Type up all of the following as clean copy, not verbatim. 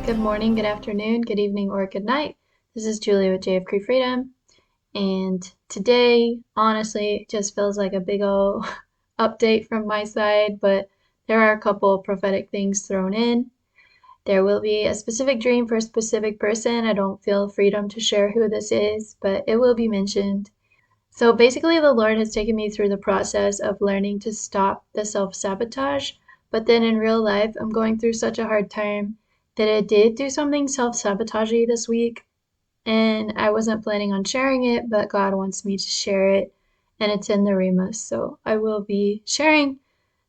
Good morning, good afternoon, good evening, or good night. This is Julie with JFK Freedom, and today, honestly, just feels like a big ol' update from my side, but there are a couple prophetic things thrown in. There will be a specific dream for a specific person. I don't feel freedom to share who this is, but it will be mentioned. So basically, the Lord has taken me through the process of learning to stop the self-sabotage, but then in real life, I'm going through such a hard time that I did do something self-sabotagey this week, and I wasn't planning on sharing it, but God wants me to share it, and it's in the rhema. So I will be sharing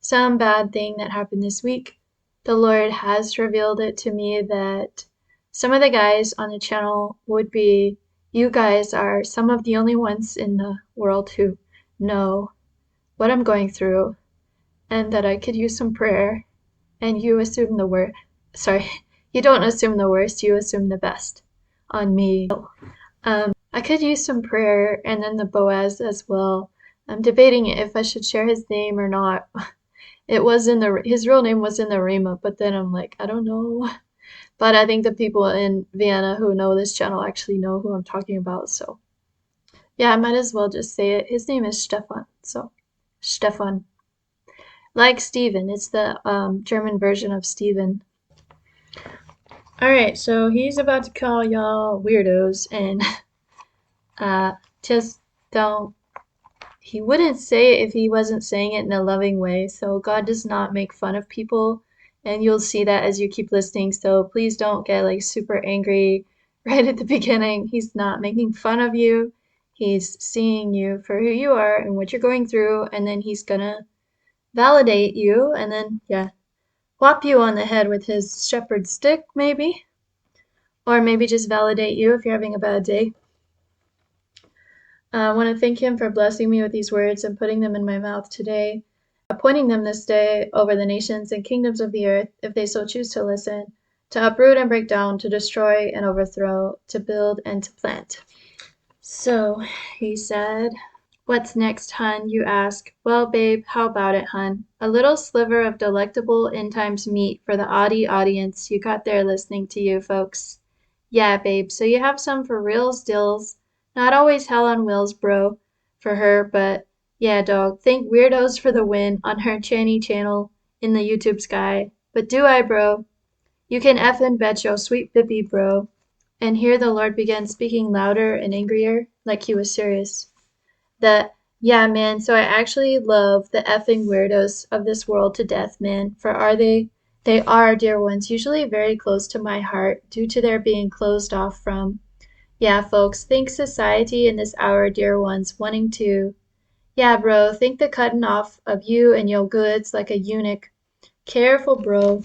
some bad thing that happened this week. The Lord has revealed it to me that some of the guys on the channel you guys are some of the only ones in the world who know what I'm going through, and that I could use some prayer, and you assume the worst. Sorry, you don't assume the worst, you assume the best on me. I could use some prayer, and then the Boaz as well. I'm debating if I should share his name or not. His real name was in the rhema, but then I'm like, I don't know. But I think the people in Vienna who know this channel actually know who I'm talking about, so yeah, I might as well just say it. His name is Stefan, so Stefan. Like Steven, it's the German version of Steven. Alright, so he's about to call y'all weirdos, and just don't. He wouldn't say it if he wasn't saying it in a loving way. So God does not make fun of people, and you'll see that as you keep listening. So please don't get like super angry right at the beginning. He's not making fun of you. He's seeing you for who you are and what you're going through, and then he's gonna validate you, and then whop you on the head with his shepherd's stick, maybe, or maybe just validate you if you're having a bad day. I want to thank him for blessing me with these words and putting them in my mouth today, appointing them this day over the nations and kingdoms of the earth, if they so choose to listen, to uproot and break down, to destroy and overthrow, to build and to plant. So he said, "What's next, hun?" you ask. Well, babe, how about it, hun? A little sliver of delectable end times meat for the Audi audience you got there listening to you, folks. Yeah, babe, so you have some for reals dills. Not always hell on wheels, bro, for her, but yeah, dog, think Weirdos for the win on her Channy channel in the YouTube sky. But do I, bro? You can effin' bet your sweet bippy, bro. And here the Lord began speaking louder and angrier, like he was serious. Yeah, man, so I actually love the effing weirdos of this world to death, man, for they are, dear ones, usually very close to my heart due to their being closed off from. Yeah, folks, think society in this hour, dear ones, wanting to. Yeah, bro, think the cutting off of you and your goods like a eunuch. Careful, bro.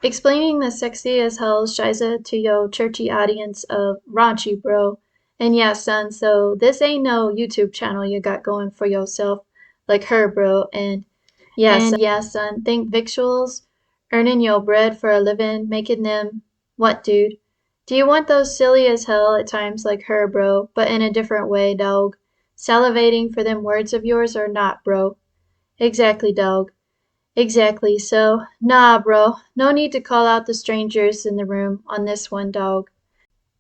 Explaining the sexy as hell shiza to yo churchy audience of raunchy, bro. And yeah, son, so this ain't no YouTube channel you got going for yourself like her, bro. And yeah, son, think victuals, earning yo bread for a living, making them what, dude? Do you want those silly as hell at times like her, bro, but in a different way, dog? Salivating for them words of yours or not, bro? Exactly, dog. Exactly, so, nah, bro, no need to call out the strangers in the room on this one, dog.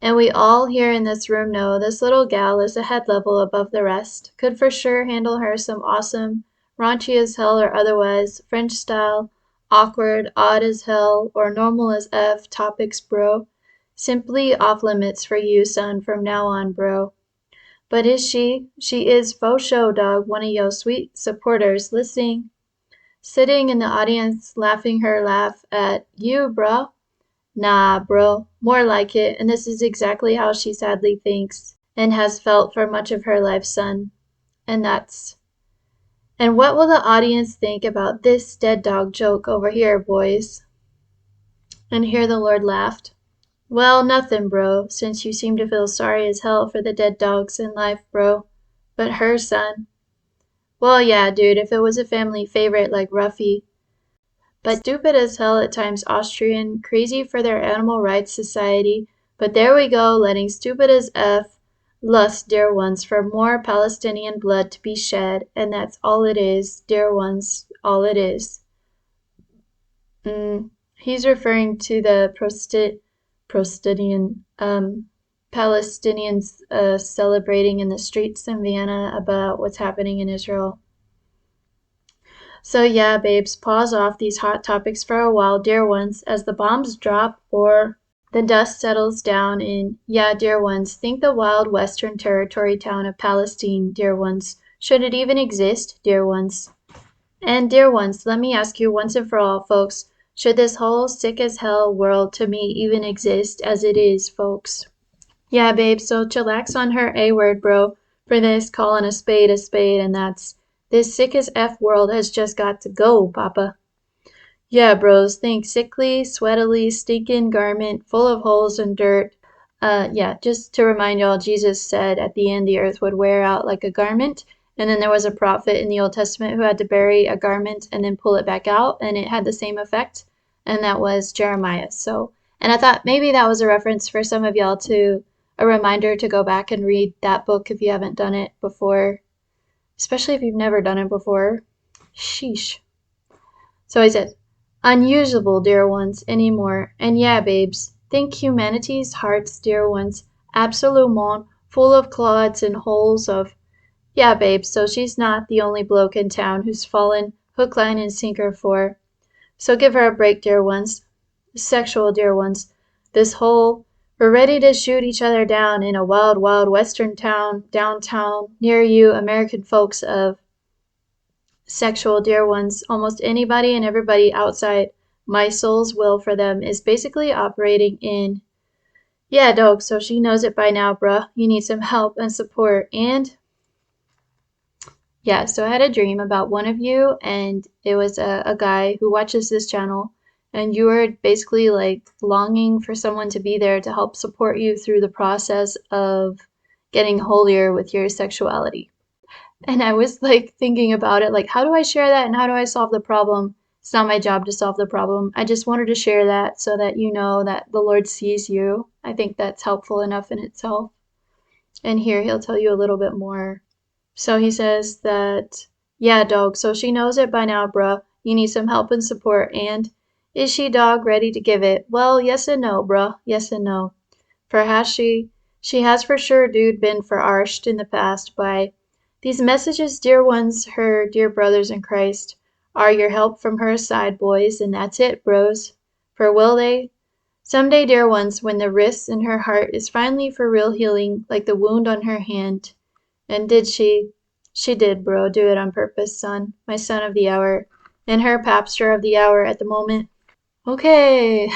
And we all here in this room know this little gal is a head level above the rest. Could for sure handle her some awesome, raunchy as hell or otherwise, French style, awkward, odd as hell, or normal as F topics, bro. Simply off limits for you, son, from now on, bro. But is she? She is faux show, dog, one of yo sweet supporters listening. Sitting in the audience laughing her laugh at you, bro. Nah, bro, more like it, and this is exactly how she sadly thinks and has felt for much of her life, son. And what will the audience think about this dead dog joke over here, boys? And here the Lord laughed. Well, nothing, bro, since you seem to feel sorry as hell for the dead dogs in life, bro. But her, son. Well, yeah, dude, if it was a family favorite like Ruffy. But stupid as hell at times Austrian, crazy for their animal rights society, but there we go, letting stupid as F lust, dear ones, for more Palestinian blood to be shed, and that's all it is, dear ones, all it is. He's referring to the Palestinians celebrating in the streets in Vienna about what's happening in Israel. So yeah, babes, pause off these hot topics for a while, dear ones, as the bombs drop or the dust settles down in, yeah, dear ones, think the wild western territory town of Palestine, dear ones. Should it even exist, dear ones? And dear ones, let me ask you once and for all, folks, should this whole sick as hell world to me even exist as it is, folks? Yeah, babe, so chillax on her A word, bro, for this calling a spade, and that's this sick as F world has just got to go, papa. Yeah, bros, think sickly, sweatily, stinking garment full of holes and dirt. Yeah, just to remind y'all, Jesus said at the end the earth would wear out like a garment. And then there was a prophet in the Old Testament who had to bury a garment and then pull it back out, and it had the same effect. And that was Jeremiah. So, and I thought maybe that was a reference for some of y'all to a reminder to go back and read that book if you haven't done it before, especially if you've never done it before. Sheesh. So he said, unusable, dear ones, anymore. And yeah, babes, think humanity's hearts, dear ones, absolument full of clods and holes of. Yeah, babes, so she's not the only bloke in town who's fallen hook, line, and sinker for. So give her a break, dear ones. Sexual, dear ones. This whole, we're ready to shoot each other down in a wild, wild western town, downtown, near you, American folks of. Sexual, dear ones, almost anybody and everybody outside my soul's will for them is basically operating in. Yeah, dog, so she knows it by now, bruh. You need some help and support. And yeah, so I had a dream about one of you, and it was a guy who watches this channel, and you were basically like longing for someone to be there to help support you through the process of getting holier with your sexuality. And I was like thinking about it, like, how do I share that and how do I solve the problem? It's not my job to solve the problem. I just wanted to share that so that you know that the Lord sees you. I think that's helpful enough in itself. And here he'll tell you a little bit more. So he says that, yeah, dog, so she knows it by now, bruh. You need some help and support. And is she, dog, ready to give it? Well, yes and no, bruh. Yes and no. For has she has for sure, dude, been fararshed in the past by these messages, dear ones, her dear brothers in Christ, are your help from her side, boys, and that's it, bros. For will they? Someday, dear ones, when the wrist in her heart is finally for real healing, like the wound on her hand. And did she? She did, bro, do it on purpose, son, my son of the hour, and her papster of the hour at the moment. Okay.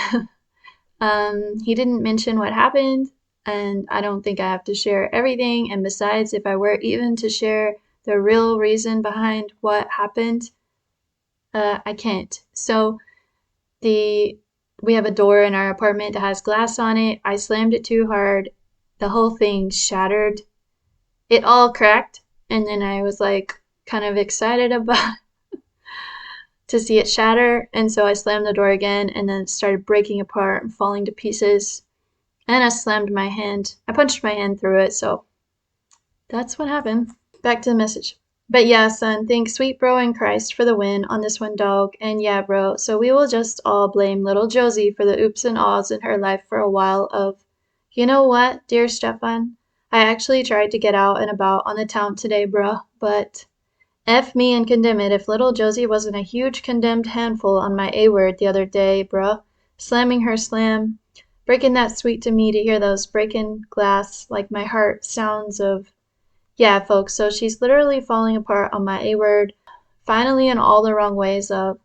He didn't mention what happened, and I don't think I have to share everything. And besides, if I were even to share the real reason behind what happened, I can't. So we have a door in our apartment that has glass on it. I slammed it too hard. The whole thing shattered. It all cracked, and then I was like kind of excited about to see it shatter, and so I slammed the door again, and then it started breaking apart and falling to pieces. And I slammed my hand. I punched my hand through it, so that's what happened. Back to the message. But yeah, son, thank sweet bro in Christ for the win on this one, dog. And yeah, bro, so we will just all blame little Josie for the oops and ahs in her life for a while of, you know what, dear Stefan? I actually tried to get out and about on the town today, bruh, but F me and condemn it if little Josie wasn't a huge condemned handful on my A-word the other day, bruh, slamming her slam, breaking that sweet to me to hear those breaking glass like my heart sounds of. Yeah, folks, so she's literally falling apart on my A-word, finally in all the wrong ways of.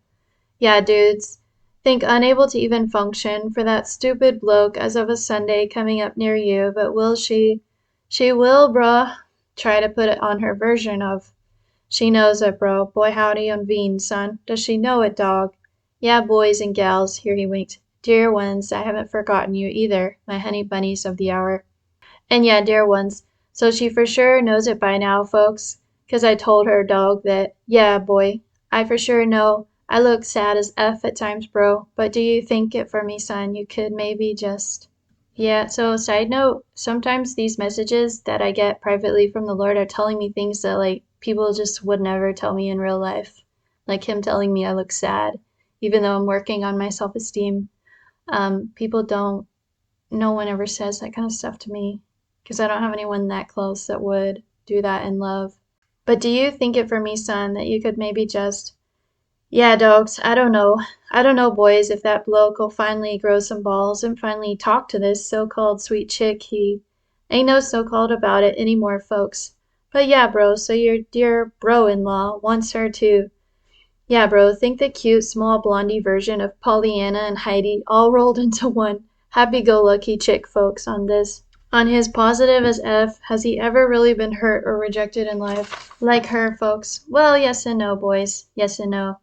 Yeah, dudes, think unable to even function for that stupid bloke as of a Sunday coming up near you, but will she? She will, bruh, try to put it on her version of. She knows it, bro. Boy howdy on Veen, son. Does she know it, dog? Yeah, boys and gals, here he winked. Dear ones, I haven't forgotten you either, my honey bunnies of the hour. And yeah, dear ones, so she for sure knows it by now, folks, 'cause I told her, dog, that, yeah, boy, I for sure know I look sad as F at times, bro, but do you think it for me, son? You could maybe just. Yeah, so side note, sometimes these messages that I get privately from the Lord are telling me things that like people just would never tell me in real life. Like him telling me I look sad. even though I'm working on my self-esteem. People don't, no one ever says that kind of stuff to me because I don't have anyone that close that would do that in love. But do you think it for me, son, that you could maybe just, yeah, dogs, I don't know. I don't know, boys, if that bloke will finally grow some balls and finally talk to this so-called sweet chick. He ain't no so-called about it anymore, folks. But yeah, bro, so your dear bro-in-law wants her to, yeah, bro, think the cute, small, blondie version of Pollyanna and Heidi all rolled into one happy-go-lucky chick, folks, on this. On his positive as F, has he ever really been hurt or rejected in life? Like her, folks. Well, yes and no, boys. Yes and no.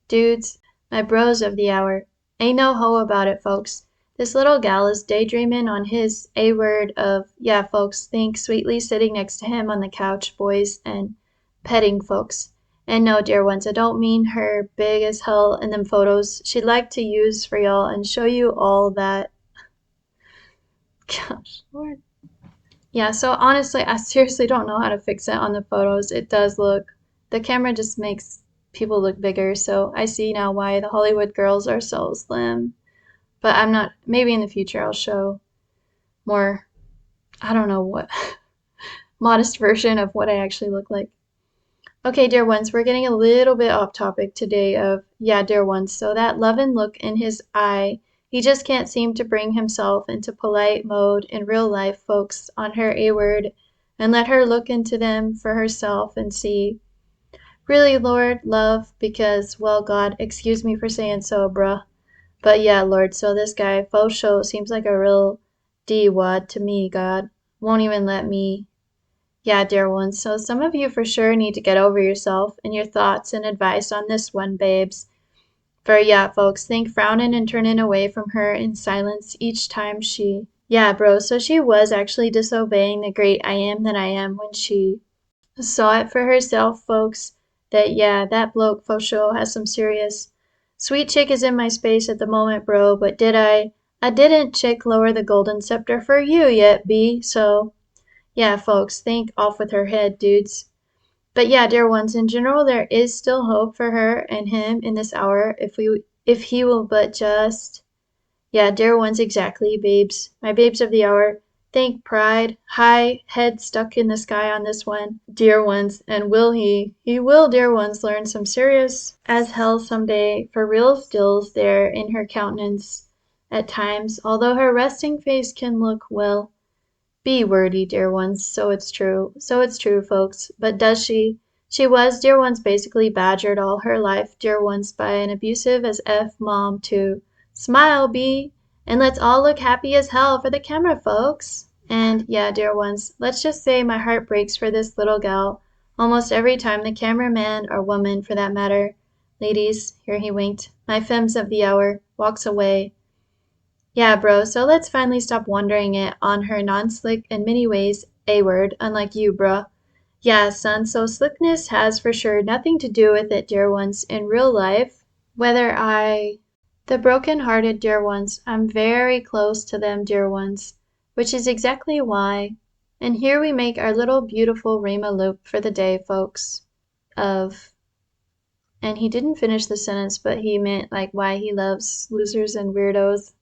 Dudes, my bros of the hour. Ain't no hoe about it, folks. This little gal is daydreaming on his A-word of, yeah, folks, think sweetly sitting next to him on the couch, boys, and petting folks. And no, dear ones, I don't mean her big as hell in them photos she'd like to use for y'all and show you all that. Gosh, Lord. Yeah, so honestly, I seriously don't know how to fix it on the photos. It does look, the camera just makes people look bigger, so I see now why the Hollywood girls are so slim. But I'm not, maybe in the future I'll show more, I don't know what, modest version of what I actually look like. Okay, dear ones, we're getting a little bit off topic today of, yeah, dear ones, so that loving look in his eye, he just can't seem to bring himself into polite mode in real life, folks, on her A-word, and let her look into them for herself and see. Really, Lord, love, because, well, God, excuse me for saying so, bruh. But yeah, Lord, so this guy, faux show, seems like a real D-wad to me, God. Won't even let me. Yeah, dear ones, so some of you for sure need to get over yourself and your thoughts and advice on this one, babes. For yeah, folks, think frowning and turning away from her in silence each time she... Yeah, bro, so she was actually disobeying the great I am that I am when she saw it for herself, folks, that yeah, that bloke for sure has some serious... Sweet chick is in my space at the moment, bro, but I didn't chick lower the golden scepter for you yet, B, so... Yeah, folks, think off with her head, dudes. But yeah, dear ones, in general, there is still hope for her and him in this hour if he will but just... Yeah, dear ones, exactly, babes. My babes of the hour. Think pride, high head stuck in the sky on this one, dear ones, and will he will, dear ones, learn some serious as hell someday, for real stills there in her countenance at times, although her resting face can look, well, be wordy, dear ones, so it's true, folks. But does she? She was, dear ones, basically badgered all her life, dear ones, by an abusive as F mom to smile, B, and let's all look happy as hell for the camera, folks. And yeah, dear ones, let's just say my heart breaks for this little gal almost every time the cameraman, or woman for that matter, ladies, here he winked, my femmes of the hour, walks away. Yeah, bro, so let's finally stop wondering it on her non-slick in many ways A-word, unlike you, bruh. Yeah, son, so slickness has for sure nothing to do with it, dear ones, in real life. The broken-hearted, dear ones, I'm very close to them, dear ones, which is exactly why. And here we make our little beautiful rhema loop for the day, folks, of... And he didn't finish the sentence, but he meant like why he loves losers and weirdos.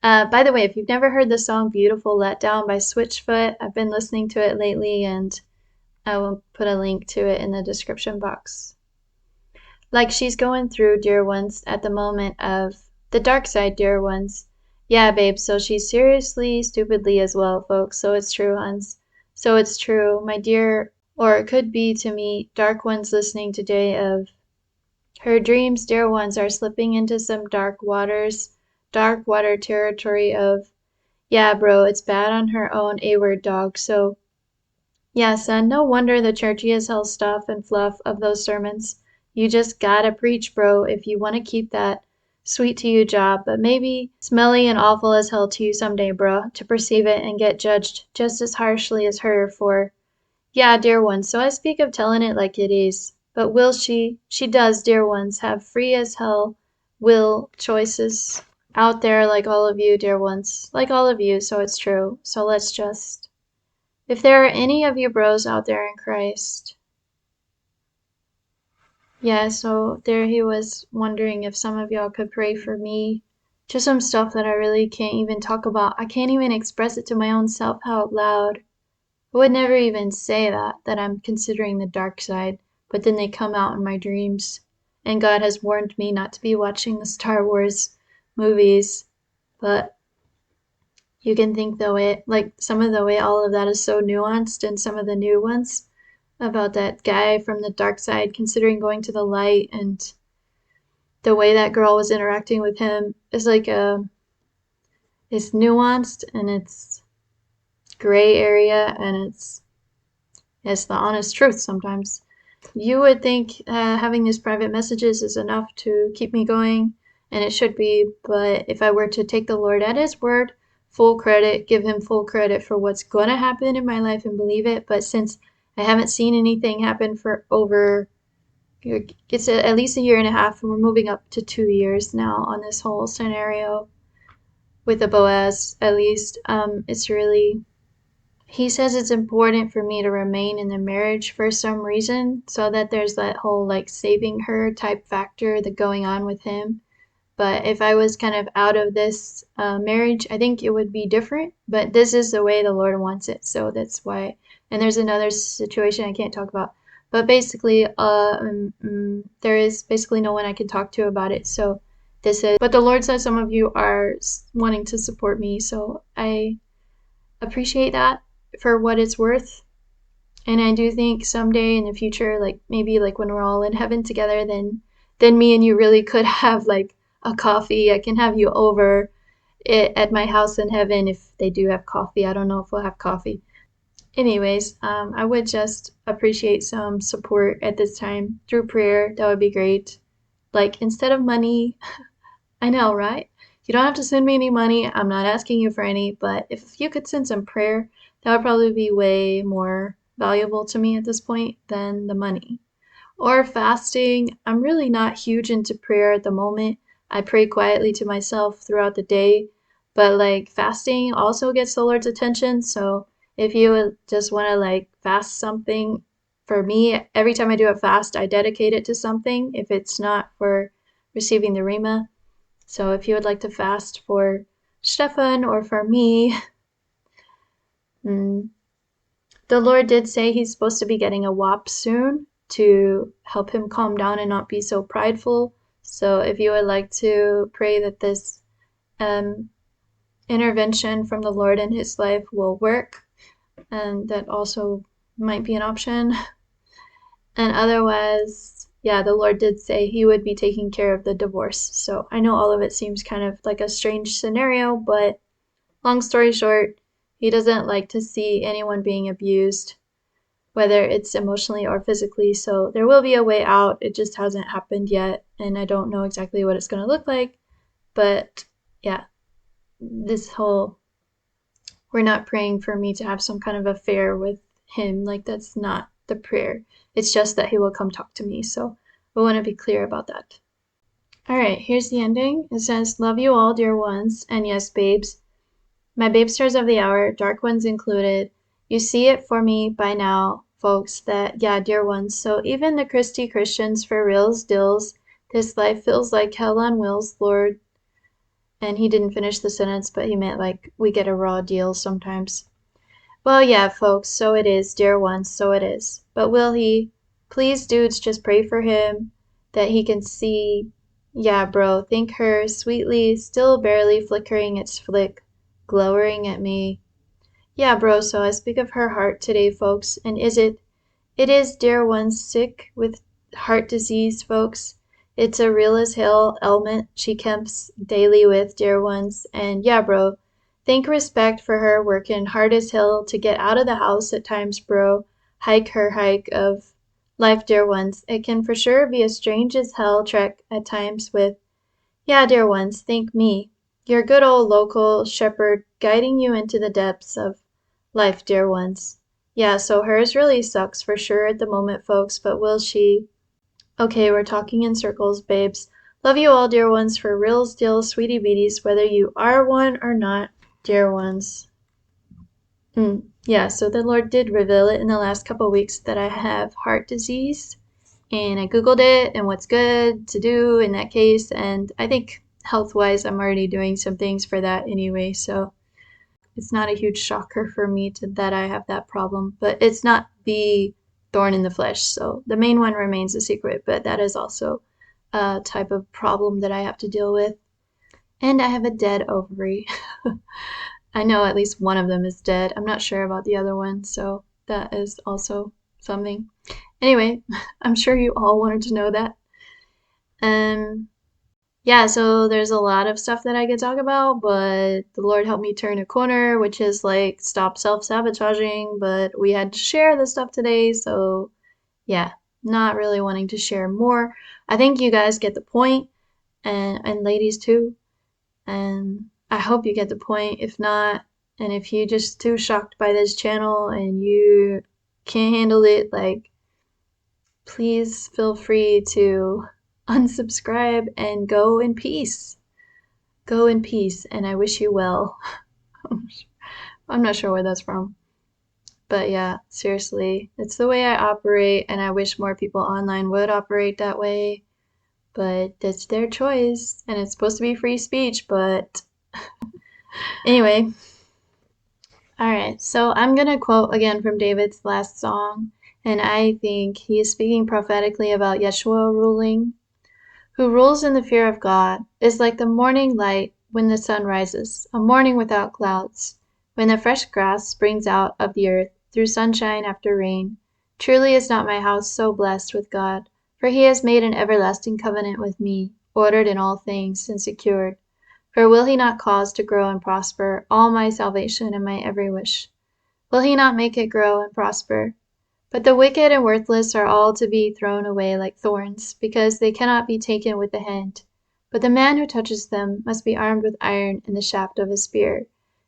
By the way, if you've never heard the song Beautiful Letdown by Switchfoot, I've been listening to it lately, and I will put a link to it in the description box. Like she's going through, dear ones, at the moment of the dark side, dear ones. Yeah, babe, so she's seriously, stupidly as well, folks, so it's true, huns. So it's true, my dear, or it could be to me, dark ones listening today of her dreams, dear ones, are slipping into some dark waters, dark water territory of, yeah, bro, it's bad on her own A-word, dog, so, yeah, son, no wonder the churchy as hell stuff and fluff of those sermons. You just gotta preach, bro, if you want to keep that sweet to you job, but maybe smelly and awful as hell to you someday, bro, to perceive it and get judged just as harshly as her for, yeah, dear ones, so I speak of telling it like it is. But will she does, dear ones, have free as hell will choices out there like all of you, dear ones, like all of you, so it's true. So let's just, if there are any of you bros out there in Christ, Yeah, so there he was wondering if some of y'all could pray for me. Just some stuff that I really can't even talk about. I can't even express it to my own self out loud. I would never even say that I'm considering the dark side, but then they come out in my dreams. And God has warned me not to be watching the Star Wars movies, but you can think the way, like some of the way all of that is so nuanced, and some of the new ones about that guy from the dark side considering going to the light, and the way that girl was interacting with him is like it's nuanced and it's gray area, and it's the honest truth sometimes. You would think having these private messages is enough to keep me going, and it should be, but if I were to take the Lord at His word, full credit, give Him full credit for what's going to happen in my life and believe it, but since I haven't seen anything happen for over, it's at least a year and a half, and we're moving up to 2 years now on this whole scenario with the Boaz, at least, it's really, he says it's important for me to remain in the marriage for some reason, so that there's that whole like saving her type factor that going on with him. But if I was kind of out of this marriage, I think it would be different. But this is the way the Lord wants it, so that's why. And there's another situation I can't talk about. But basically, there is basically no one I can talk to about it. So this is. But the Lord says some of you are wanting to support me, so I appreciate that for what it's worth. And I do think someday in the future, like maybe like when we're all in heaven together, then me and you really could have like a coffee. I can have you over at my house in heaven if they do have coffee. I don't know if we'll have coffee. Anyways, I would just appreciate some support at this time through prayer. That would be great. Like instead of money, I know, right? You don't have to send me any money. I'm not asking you for any, but if you could send some prayer, that would probably be way more valuable to me at this point than the money. Or fasting. I'm really not huge into prayer at the moment. I pray quietly to myself throughout the day, but like fasting also gets the Lord's attention. So if you would just want to like fast something, for me, every time I do a fast, I dedicate it to something if it's not for receiving the rhema. So if you would like to fast for Stefan or for me, mm, the Lord did say he's supposed to be getting a WAP soon to help him calm down and not be so prideful. So if you would like to pray that this um, intervention from the Lord in his life will work, and that also might be an option. And otherwise, yeah, the Lord did say he would be taking care of the divorce. So I know all of it seems kind of like a strange scenario, but long story short, he doesn't like to see anyone being abused, whether it's emotionally or physically. So there will be a way out. It just hasn't happened yet, and I don't know exactly what it's going to look like. But yeah, this whole, we're not praying for me to have some kind of affair with him. Like, that's not the prayer. It's just that he will come talk to me. So we want to be clear about that. All right, here's the ending. It says, "Love you all, dear ones, and yes, babes. My babe stars of the hour, dark ones included. You see it for me by now, folks, that, yeah, dear ones. So even the Christy Christians for reals, dills, this life feels like hell on wheels, Lord." And he didn't finish the sentence, but he meant like we get a raw deal sometimes. Well, yeah, folks, so it is, dear ones, so it is. But will he? Please, dudes, just pray for him that he can see. Yeah, bro, think her sweetly, still barely flickering its flick, glowering at me. Yeah, bro, so I speak of her heart today, folks, and it is, dear one, sick with heart disease, folks. It's a real as hell ailment she camps daily with, dear ones, and yeah, bro, think respect for her working hard as hell to get out of the house at times, bro. Hike her hike of life, dear ones. It can for sure be a strange as hell trek at times with, yeah, dear ones, think me, your good old local shepherd guiding you into the depths of life, dear ones. Yeah, so hers really sucks for sure at the moment, folks, but will she? Okay, we're talking in circles, babes. Love you all, dear ones, for reals, deals, sweetie beaties, whether you are one or not, dear ones. Yeah, so the Lord did reveal it in the last couple weeks that I have heart disease. And I Googled it and what's good to do in that case. And I think health-wise, I'm already doing some things for that anyway. So it's not a huge shocker for me that I have that problem. But it's not the thorn in the flesh. So the main one remains a secret. But that is also a type of problem that I have to deal with. And I have a dead ovary. I know at least one of them is dead. I'm not sure about the other one. So that is also something. Anyway, I'm sure you all wanted to know that. Yeah, so there's a lot of stuff that I could talk about, but the Lord helped me turn a corner, which is like stop self-sabotaging, but we had to share the stuff today, so yeah, not really wanting to share more. I think you guys get the point, and ladies too, and I hope you get the point. If not, and if you're just too shocked by this channel and you can't handle it, like, please feel free to unsubscribe and go in peace. Go in peace, and I wish you well. I'm not sure where that's from. But yeah, seriously, it's the way I operate, and I wish more people online would operate that way. But that's their choice, and it's supposed to be free speech, but anyway. Alright, so I'm gonna quote again from David's last song, and I think he is speaking prophetically about Yeshua ruling. Who rules in the fear of God is like the morning light when the sun rises, a morning without clouds, when the fresh grass springs out of the earth through sunshine after rain. Truly is not my house so blessed with God, for he has made an everlasting covenant with me, ordered in all things and secured. For will he not cause to grow and prosper all my salvation and my every wish? Will he not make it grow and prosper? But the wicked and worthless are all to be thrown away like thorns, because they cannot be taken with the hand. But the man who touches them must be armed with iron and the shaft of a spear,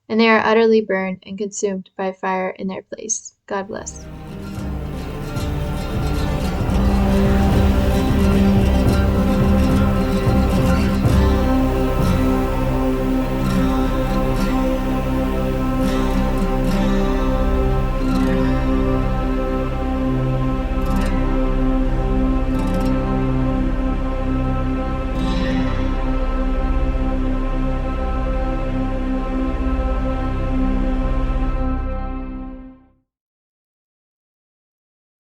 and they are utterly burned and consumed by fire in their place. God bless.